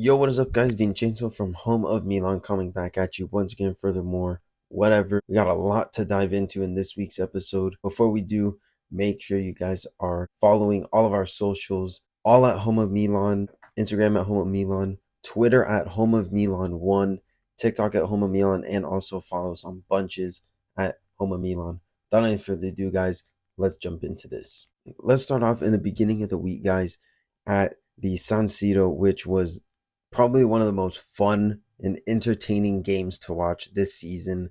Yo, what is up, guys? Vincenzo from Home of Milan coming back at you once again. Furthermore, whatever. We got a lot to dive into in this week's episode. Before we do, make sure you guys are following all of our socials, all at Home of Milan, Instagram at Home of Milan, Twitter at Home of Milan 1, TikTok at Home of Milan, and also follow us on bunches at Home of Milan. Without any further ado, guys, let's jump into this. Let's start off in the beginning of the week, guys, at the San Siro, which was probably one of the most fun and entertaining games to watch this season.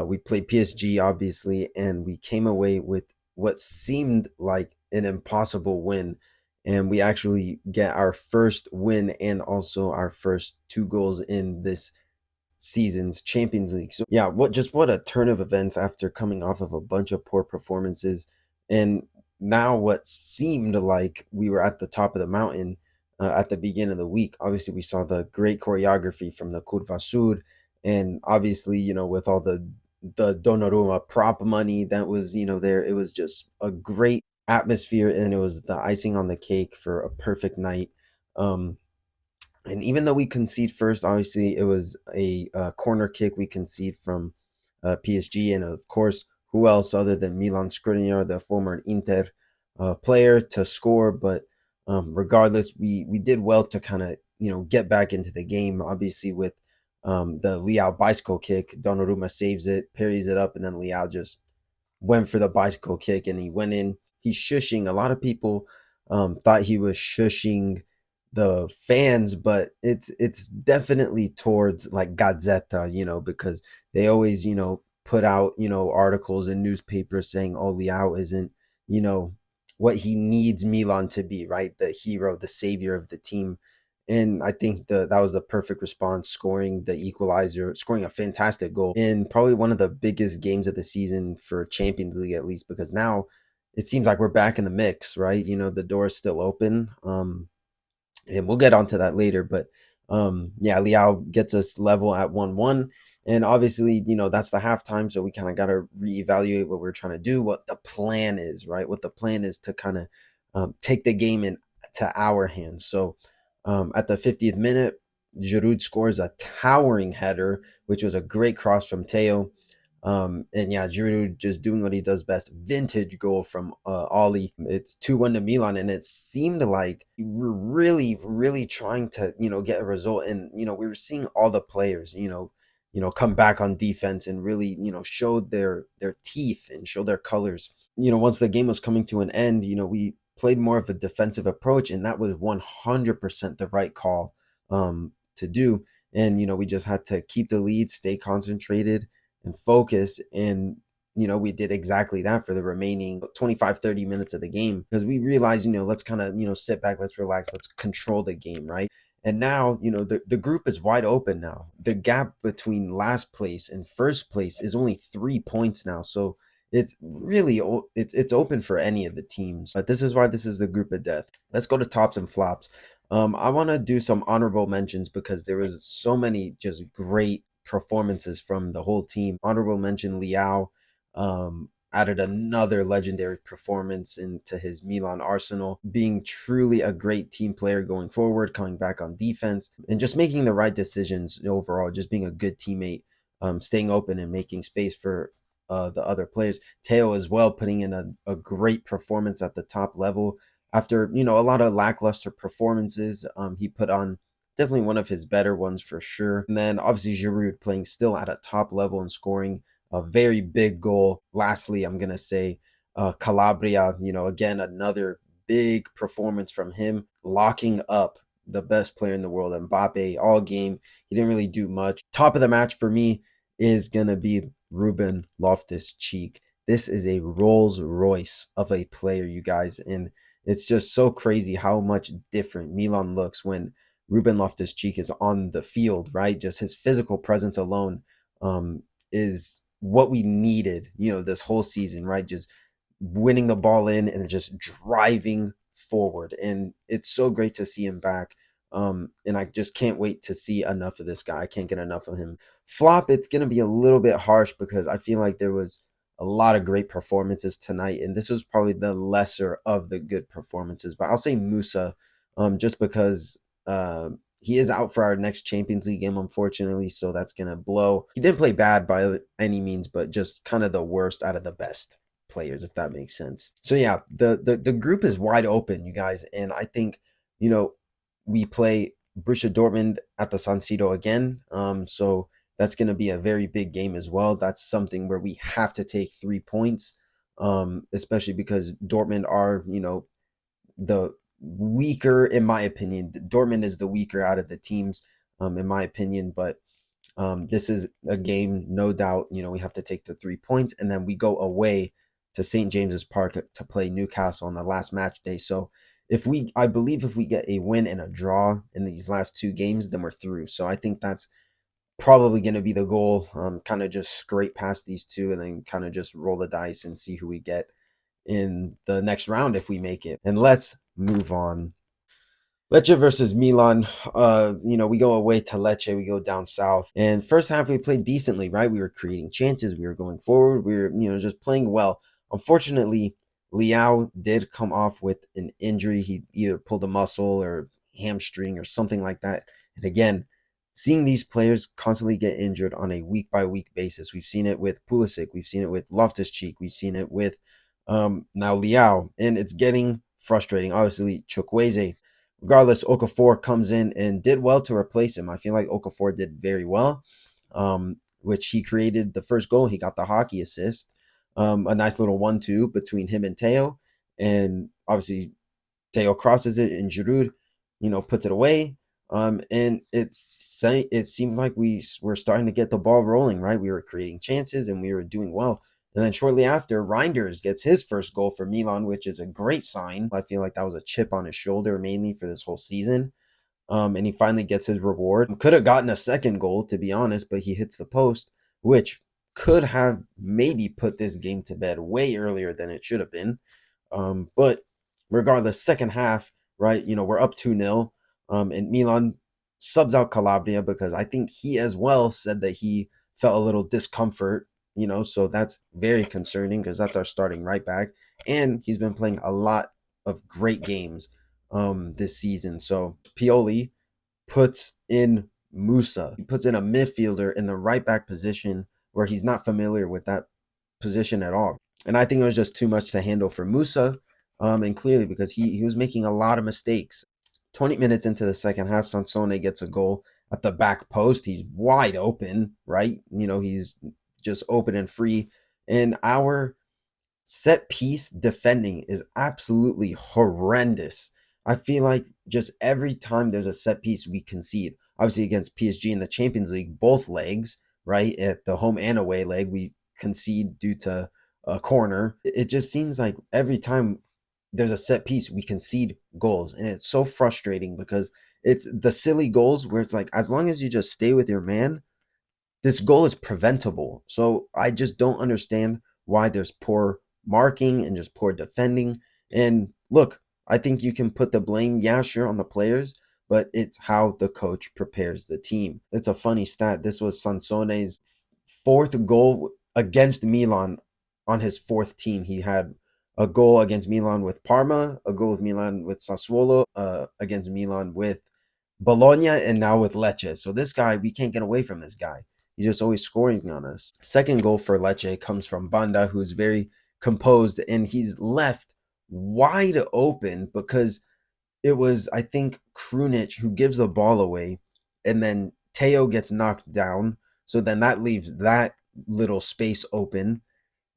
We played PSG, obviously, and we came away with what seemed like an impossible win. And we actually get our first win and also our first two goals in this season's Champions League. So yeah, what a turn of events after coming off of a bunch of poor performances, and now what seemed like we were at the top of the mountain at the beginning of the week. Obviously, we saw the great choreography from the Curva Sur, and obviously, with all the Donnarumma prop money that was there, it was just a great atmosphere, and it was the icing on the cake for a perfect night. Um, and even though we concede first, obviously it was a corner kick we concede from PSG, and of course, who else other than Milan Skriniar, the former Inter player, to score. But regardless, we did well to kind of get back into the game. Obviously, with the Leao bicycle kick, Donnarumma saves it, parries it up, and then Leao just went for the bicycle kick and he went in. He's shushing. A lot of people thought he was shushing the fans, but it's definitely towards like Gazzetta, because they always, put out, articles in newspapers saying, oh, Leao isn't, you know, what he needs Milan to be, right? The hero, the savior of the team. And I think that was a perfect response, scoring the equalizer, scoring a fantastic goal in probably one of the biggest games of the season for Champions League, at least, because now it seems like we're back in the mix, right? The door is still open. And we'll get onto that later. But yeah, Liao gets us level at 1-1. And obviously, that's the halftime. So we kind of got to reevaluate what we're trying to do, what the plan is, right? What the plan is to kind of take the game into our hands. So at the 50th minute, Giroud scores a towering header, which was a great cross from Teo. And yeah, Giroud just doing what he does best. Vintage goal from Ollie. It's 2-1 to Milan, and it seemed like we were really, really trying to, get a result. And, we were seeing all the players, come back on defense and really, show their teeth and show their colors. Once the game was coming to an end, we played more of a defensive approach, and that was 100% the right call to do. And, we just had to keep the lead, stay concentrated and focus. And, we did exactly that for the remaining 25-30 minutes of the game, because we realized, let's kind of, sit back, let's relax, let's control the game, right? And now, the group is wide open now. The gap between last place and first place is only 3 points now. So it's really it's open for any of the teams. But this is why this is the group of death. Let's go to tops and flops. I want to do some honorable mentions because there was so many just great performances from the whole team. Honorable mention Liao added another legendary performance into his Milan arsenal, being truly a great team player going forward, coming back on defense, and just making the right decisions overall, just being a good teammate, staying open and making space for the other players. Teo as well, putting in a great performance at the top level. After, a lot of lackluster performances, he put on definitely one of his better ones for sure. And then obviously Giroud playing still at a top level and scoring a very big goal. Lastly, I'm going to say Calabria, again, another big performance from him, locking up the best player in the world, Mbappe, all game. He didn't really do much. Top of the match for me is going to be Ruben Loftus-Cheek. This is a Rolls Royce of a player, you guys. And it's just so crazy how much different Milan looks when Ruben Loftus-Cheek is on the field, right? Just his physical presence alone is what we needed, this whole season, right? Just winning the ball in and just driving forward. And it's so great to see him back. And I just can't wait to see enough of this guy. I can't get enough of him. Flop, it's going to be a little bit harsh because I feel like there was a lot of great performances tonight, and this was probably the lesser of the good performances. But I'll say Musa, just because He is out for our next Champions League game, unfortunately, so that's gonna blow. He didn't play bad by any means, but just kind of the worst out of the best players, if that makes sense. So yeah, the group is wide open, you guys, and I think you know we play Borussia Dortmund at the San Siro again. So that's going to be a very big game as well. That's something where we have to take 3 points, especially because Dortmund are, the weaker, in my opinion. Dortmund is the weaker out of the teams, in my opinion. But this is a game, no doubt. We have to take the 3 points, and then we go away to St. James's Park to play Newcastle on the last match day. So I believe if we get a win and a draw in these last two games, then we're through. So I think that's probably going to be the goal. Kind of just scrape past these two, and then kind of just roll the dice and see who we get in the next round if we make it. And let's move on. Lecce versus Milan. We go away to Lecce, we go down south. And first half we played decently, right? We were creating chances, we were going forward, we were, just playing well. Unfortunately, Liao did come off with an injury. He either pulled a muscle or hamstring or something like that. And again, seeing these players constantly get injured on a week by week basis. We've seen it with Pulisic, we've seen it with Loftus-Cheek, we've seen it with now Liao, and it's getting frustrating. Obviously, Chukwueze. Regardless, Okafor comes in and did well to replace him. I feel like Okafor did very well, which he created the first goal. He got the hockey assist, a nice little 1-2 between him and Teo. And obviously, Teo crosses it, and Giroud, puts it away. And it seemed like we were starting to get the ball rolling, right? We were creating chances and we were doing well. And then shortly after, Reinders gets his first goal for Milan, which is a great sign. I feel like that was a chip on his shoulder mainly for this whole season. And he finally gets his reward. Could have gotten a second goal, to be honest, but he hits the post, which could have maybe put this game to bed way earlier than it should have been. But regardless, second half, right? We're up 2-0. And Milan subs out Calabria because I think he as well said that he felt a little discomfort, so that's very concerning because that's our starting right back. And he's been playing a lot of great games this season. So Pioli puts in Musa. He puts in a midfielder in the right back position where he's not familiar with that position at all. And I think it was just too much to handle for Musa. And clearly because he was making a lot of mistakes. 20 minutes into the second half, Sansone gets a goal at the back post. He's wide open, right? He's just open and free. And our set piece defending is absolutely horrendous. I feel like just every time there's a set piece, we concede. Obviously, against PSG in the Champions League, both legs, right? At the home and away leg, we concede due to a corner. It just seems like every time there's a set piece, we concede goals. And it's so frustrating because it's the silly goals where it's like, as long as you just stay with your man, this goal is preventable. So I just don't understand why there's poor marking and just poor defending. And look, I think you can put the blame, yeah, sure, on the players, but it's how the coach prepares the team. It's a funny stat. This was Sansone's fourth goal against Milan on his fourth team. He had a goal against Milan with Parma, a goal with Milan with Sassuolo, against Milan with Bologna, and now with Lecce. So this guy, we can't get away from this guy. He's just always scoring on us. Second goal for Lecce comes from Banda, who's very composed, and he's left wide open because it was, I think, Krunic who gives the ball away, and then Teo gets knocked down. So then that leaves that little space open.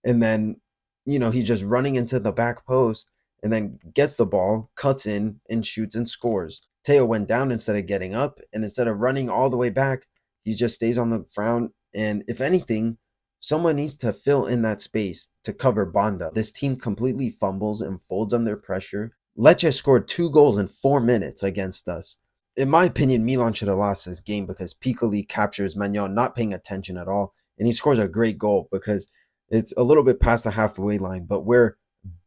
And then, he's just running into the back post and then gets the ball, cuts in, and shoots and scores. Teo went down instead of getting up, and instead of running all the way back, he just stays on the ground. And if anything, someone needs to fill in that space to cover Banda. This team completely fumbles and folds under pressure. Lecce scored 2 goals in 4 minutes against us. In my opinion, Milan should have lost this game because Piccoli captures Magnon not paying attention at all, and he scores a great goal because it's a little bit past the halfway line, but we're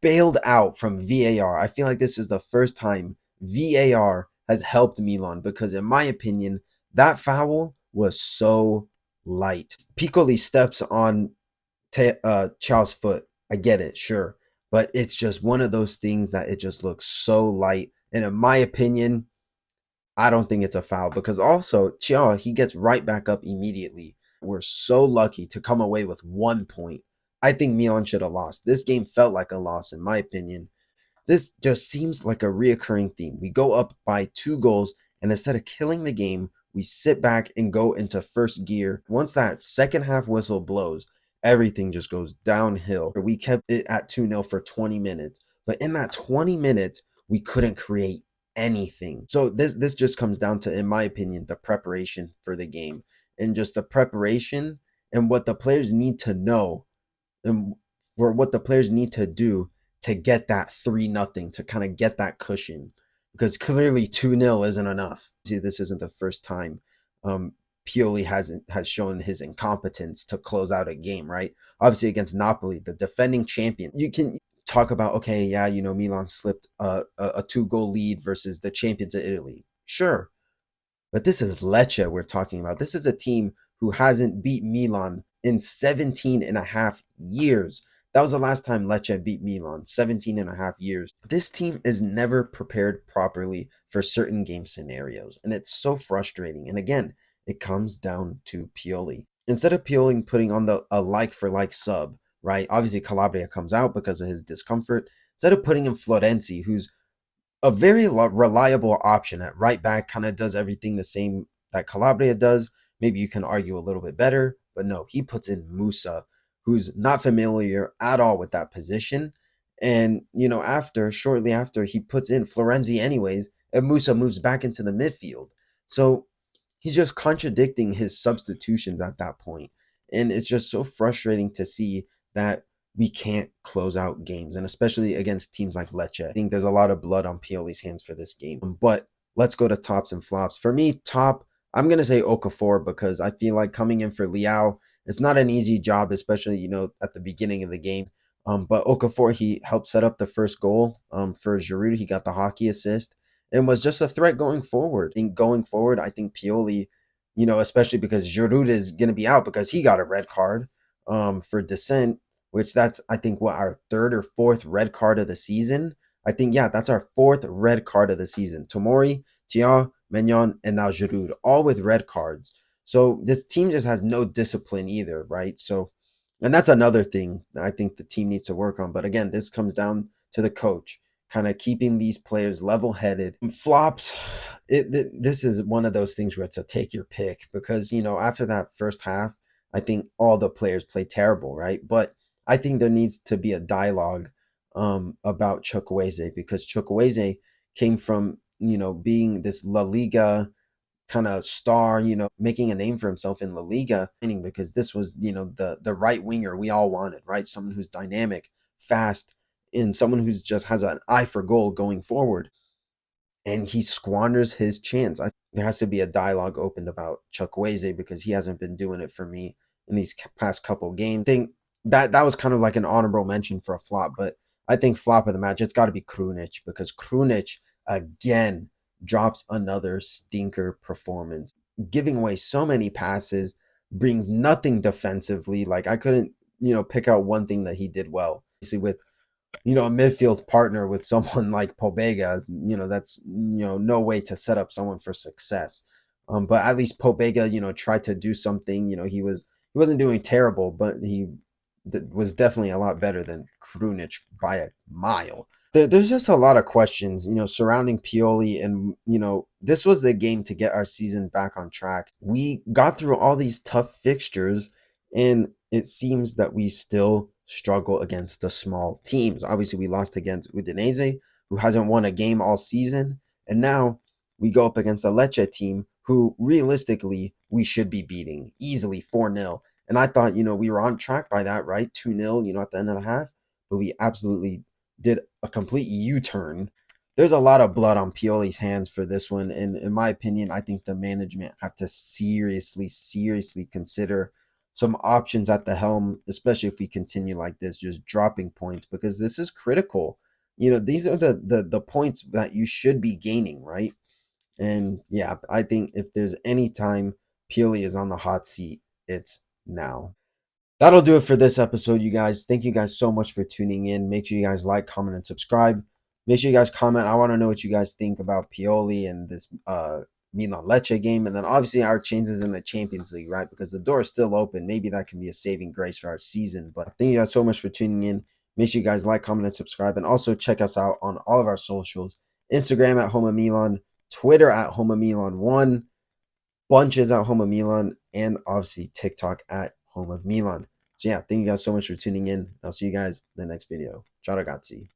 bailed out from VAR. I feel like this is the first time VAR has helped Milan because, in my opinion, that foul was so light. Piccoli steps on Chow's foot. I get it, sure. But it's just one of those things that it just looks so light. And in my opinion, I don't think it's a foul because also Chia, he gets right back up immediately. We're so lucky to come away with 1 point. I think Milan should have lost. This game felt like a loss, in my opinion. This just seems like a reoccurring theme. We go up by 2 goals, and instead of killing the game, we sit back and go into first gear. Once that second half whistle blows, everything just goes downhill. We kept it at 2-0 for 20 minutes, but in that 20 minutes, we couldn't create anything. So this just comes down to, in my opinion, the preparation for the game and just the preparation and what the players need to know and for what the players need to do to get that 3-0, to kind of get that cushion, because clearly 2-0 isn't enough. See, this isn't the first time um, Pioli has shown his incompetence to close out a game, right? Obviously against Napoli, the defending champion. You can talk about, okay, yeah, Milan slipped a 2-goal lead versus the champions of Italy. Sure, but this is Lecce we're talking about. This is a team who hasn't beat Milan in 17 and a half years. That was the last time Lecce beat Milan, 17 and a half years. This team is never prepared properly for certain game scenarios, and it's so frustrating. And again, it comes down to Pioli. Instead of Pioli putting on a like for like sub, right? Obviously, Calabria comes out because of his discomfort. Instead of putting in Florenzi, who's a very reliable option at right back, kind of does everything the same that Calabria does. Maybe you can argue a little bit better, but no, he puts in Musa, who's not familiar at all with that position. And, shortly after, he puts in Florenzi anyways, and Musa moves back into the midfield. So he's just contradicting his substitutions at that point. And it's just so frustrating to see that we can't close out games, and especially against teams like Lecce. I think there's a lot of blood on Pioli's hands for this game. But let's go to tops and flops. For me, top, I'm going to say Okafor because I feel like coming in for Liao, it's not an easy job, especially, at the beginning of the game. But Okafor, he helped set up the first goal for Giroud. He got the hockey assist and was just a threat going forward. And going forward, I think Pioli, especially because Giroud is going to be out because he got a red card for dissent, which that's, I think, what, our third or fourth red card of the season. I think, yeah, that's our fourth red card of the season. Tomori, Tia, Mignon, and now Giroud, all with red cards. So this team just has no discipline either, right? So, and that's another thing I think the team needs to work on. But again, this comes down to the coach, kind of keeping these players level-headed. Flops, this is one of those things where it's a take your pick because, after that first half, I think all the players played terrible, right? But I think there needs to be a dialogue about Chukwueze because Chukwueze came from, being this La Liga kind of star, making a name for himself in La Liga, because this was, the right winger we all wanted, right? Someone who's dynamic, fast, and someone who's just has an eye for goal going forward. And he squanders his chance. There has to be a dialogue opened about Chukwueze because he hasn't been doing it for me in these past couple games. I think that was kind of like an honorable mention for a flop, but I think flop of the match, it's got to be Krunic because Krunic again drops another stinker performance, giving away so many passes, brings nothing defensively. Like I couldn't, pick out one thing that he did well. Obviously, with a midfield partner with someone like Pobega, that's no way to set up someone for success. But at least Pobega, tried to do something. He wasn't doing terrible, but he was definitely a lot better than Krunic by a mile. There's just a lot of questions, surrounding Pioli, and this was the game to get our season back on track. We got through all these tough fixtures, and it seems that we still struggle against the small teams. Obviously, we lost against Udinese, who hasn't won a game all season, and now we go up against a Lecce team who realistically we should be beating easily 4-0. And I thought, we were on track by that, right? 2-0, at the end of the half, but we absolutely did a complete U-turn. There's a lot of blood on Pioli's hands for this one, and in my opinion, I think the management have to seriously consider some options at the helm, especially if we continue like this, just dropping points, because this is critical. These are the points that you should be gaining, right? And yeah, I think if there's any time Pioli is on the hot seat, it's now. That'll do it for this episode, you guys. Thank you guys so much for tuning in. Make sure you guys like, comment, and subscribe. Make sure you guys comment. I want to know what you guys think about Pioli and this Milan Lecce game. And then obviously our chances in the Champions League, right? Because the door is still open. Maybe that can be a saving grace for our season. But thank you guys so much for tuning in. Make sure you guys like, comment, and subscribe. And also check us out on all of our socials. Instagram at Home of Milan, Twitter at Home of Milan 1, Bunches at Home of Milan, and obviously TikTok at Home of Milan. So yeah, thank you guys so much for tuning in. I'll see you guys in the next video. Ciao ragazzi.